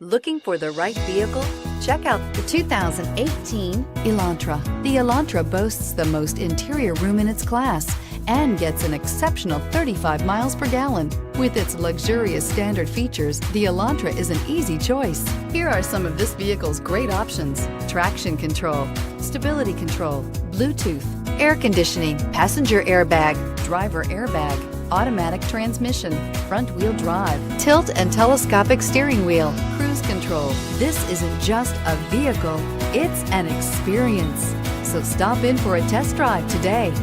Looking for the right vehicle? Check out the 2018 Elantra. The Elantra boasts the most interior room in its class and gets an exceptional 35 miles per gallon. With its luxurious standard features, the Elantra is an easy choice. Here are some of this vehicle's great options: traction control, stability control, Bluetooth, air conditioning, passenger airbag, driver airbag, automatic transmission, front wheel drive, tilt and telescopic steering wheel, cruise control. This isn't just a vehicle, it's an experience. So stop in for a test drive today.